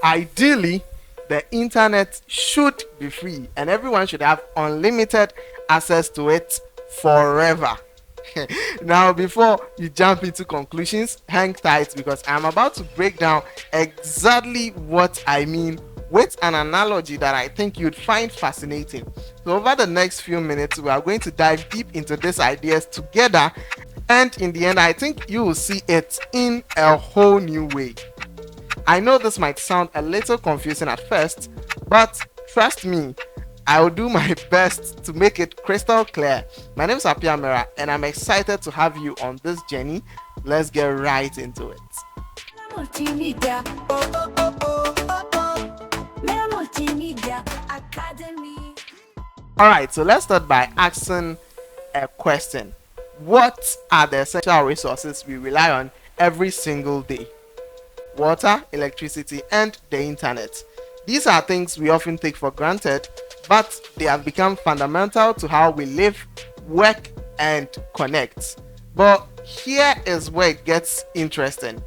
Ideally, the internet should be free and everyone should have unlimited access to it forever. Now, before you jump into conclusions, hang tight because I'm about to break down exactly what I mean with an analogy that I think you'd find fascinating. So, over the next few minutes, we are going to dive deep into these ideas together, and in the end, I think you will see it in a whole new way. I know this might sound a little confusing at first, but trust me, I will do my best to make it crystal clear. My name is Apiamera and I'm excited to have you on this journey. Let's get right into it. Alright, so let's start by asking a question. What are the essential resources we rely on every single day? Water, electricity, and the internet. These are things we often take for granted, but they have become fundamental to how we live, work, and connect. But here is where it gets interesting.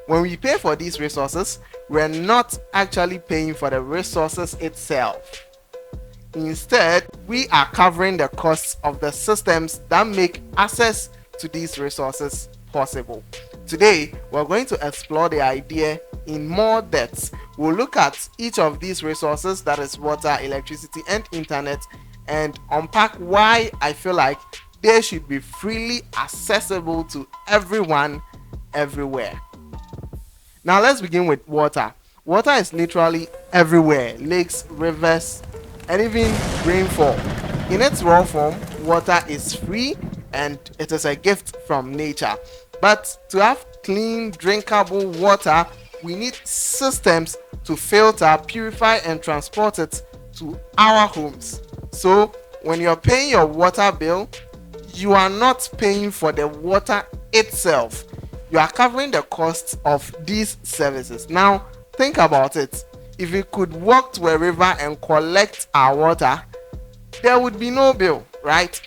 When we pay for these resources, we're not actually paying for the resources itself. Instead, we are covering the costs of the systems that make access to these resources possible. Today, we're going to explore the idea in more depth. We'll look at each of these resources, that is water, electricity, and internet, and unpack why I feel like they should be freely accessible to everyone, everywhere. Now, let's begin with water. Water is literally everywhere: lakes, rivers, and even rainfall. In its raw form, water is free and it is a gift from nature. But to have clean, drinkable water, we need systems to filter, purify, and transport it to our homes. So, when you're paying your water bill, you are not paying for the water itself. You are covering the costs of these services. Now, think about it. If we could walk to a river and collect our water, there would be no bill, right?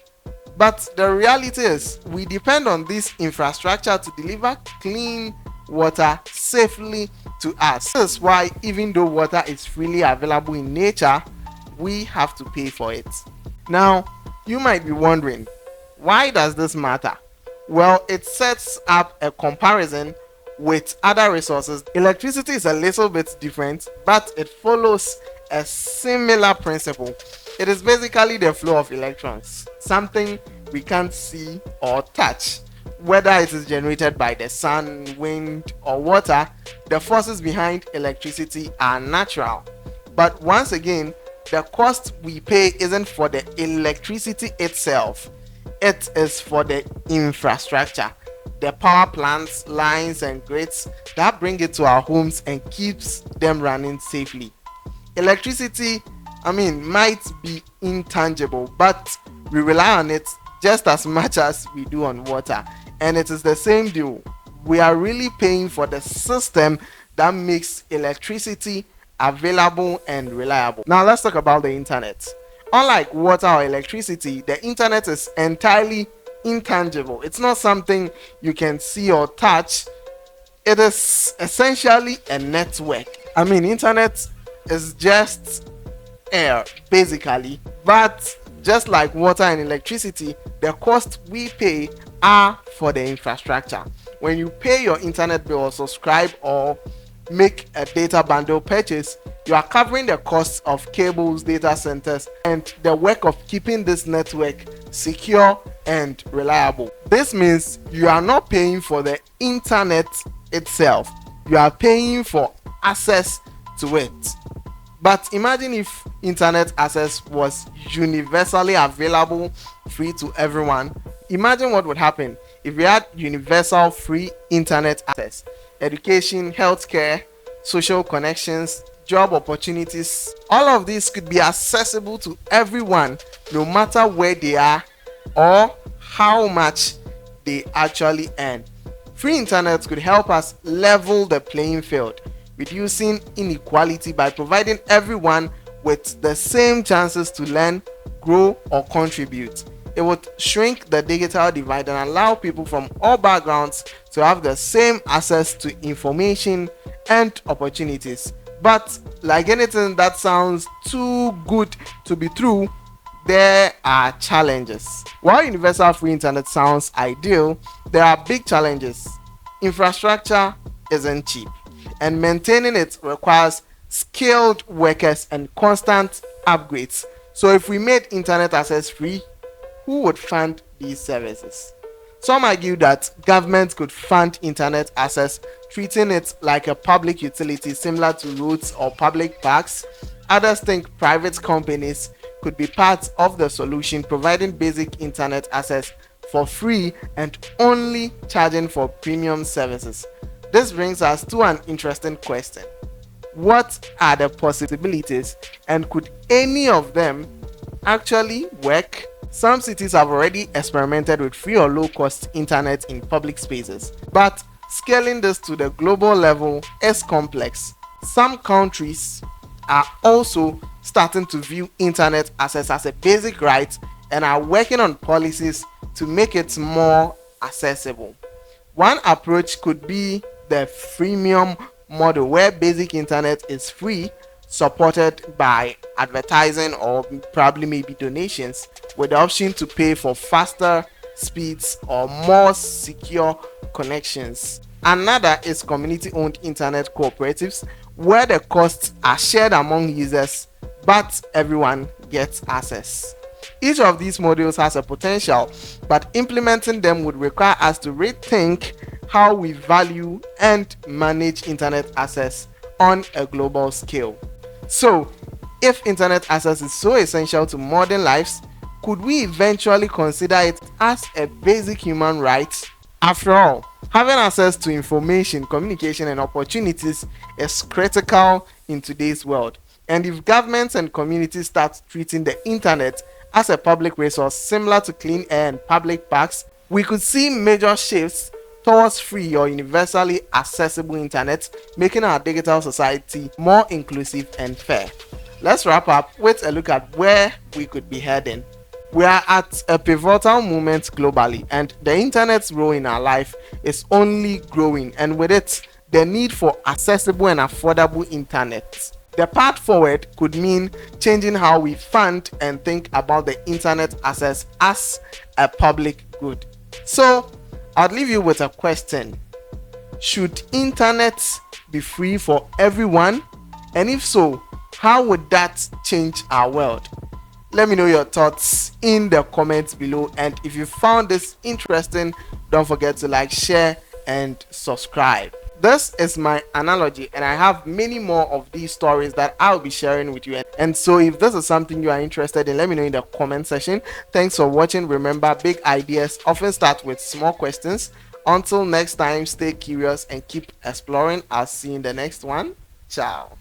But the reality is, we depend on this infrastructure to deliver clean water safely to us. This is why, even though water is freely available in nature, we have to pay for it. Now, you might be wondering, why does this matter? Well, it sets up a comparison with other resources. Electricity is a little bit different, but it follows a similar principle. It is basically the flow of electrons, something we can't see or touch. Whether it is generated by the sun, wind, or water, the forces behind electricity are natural. But once again, the cost we pay isn't for the electricity itself, it is for the infrastructure, the power plants, lines, and grids that bring it to our homes and keeps them running safely. Electricity, might be intangible, but we rely on it just as much as we do on water. And it is the same deal. We are really paying for the system that makes electricity available and reliable. Now let's talk about the internet. Unlike water or electricity, the internet is entirely intangible. It's not something you can see or touch. It is essentially a network. Internet is just air, basically. But just like water and electricity, the cost we pay are for the infrastructure. When you pay your internet bill or subscribe or make a data bundle purchase, you are covering the costs of cables, data centers, and the work of keeping this network secure and reliable. This means you are not paying for the internet itself, you are paying for access to it. But imagine if internet access was universally available, free to everyone. Imagine what would happen if we had universal free internet access. Education, healthcare, social connections, job opportunities, all of these could be accessible to everyone, no matter where they are or how much they actually earn. Free internet could help us level the playing field, reducing inequality by providing everyone with the same chances to learn, grow, or contribute. It would shrink the digital divide and allow people from all backgrounds to have the same access to information and opportunities. But like anything that sounds too good to be true, there are challenges. While universal free internet sounds ideal, there are big challenges. Infrastructure isn't cheap, and maintaining it requires skilled workers and constant upgrades. So if we made internet access free, who would fund these services? Some argue that governments could fund internet access, treating it like a public utility similar to roads or public parks. Others think private companies could be part of the solution, providing basic internet access for free and only charging for premium services. This brings us to an interesting question. What are the possibilities, and could any of them actually work? Some cities have already experimented with free or low-cost internet in public spaces, but scaling this to the global level is complex. Some countries are also starting to view internet access as a basic right and are working on policies to make it more accessible. One approach could be the freemium model, where basic internet is free, supported by advertising or probably maybe donations, with the option to pay for faster speeds or more secure connections. Another is community-owned internet cooperatives, where the costs are shared among users but everyone gets access. Each of these models has a potential, but implementing them would require us to rethink how we value and manage internet access on a global scale. So, if internet access is so essential to modern lives, could we eventually consider it as a basic human right? After all, having access to information, communication, and opportunities is critical in today's world. And if governments and communities start treating the internet as a public resource similar to clean air and public parks, we could see major shifts towards free or universally accessible internet, making our digital society more inclusive and fair. Let's wrap up with a look at where we could be heading. We are at a pivotal moment globally, and the internet's role in our life is only growing, and with it, the need for accessible and affordable internet. The path forward could mean changing how we fund and think about the internet access as a public good. So, I'll leave you with a question. Should internet be free for everyone? And if so, how would that change our world? Let me know your thoughts in the comments below, and if you found this interesting, don't forget to like, share, and subscribe. This is my analogy, and I have many more of these stories that I'll be sharing with you. And so if this is something you are interested in, let me know in the comment section. Thanks for watching. Remember, big ideas often start with small questions. Until next time, stay curious and keep exploring. I'll see you in the next one. Ciao.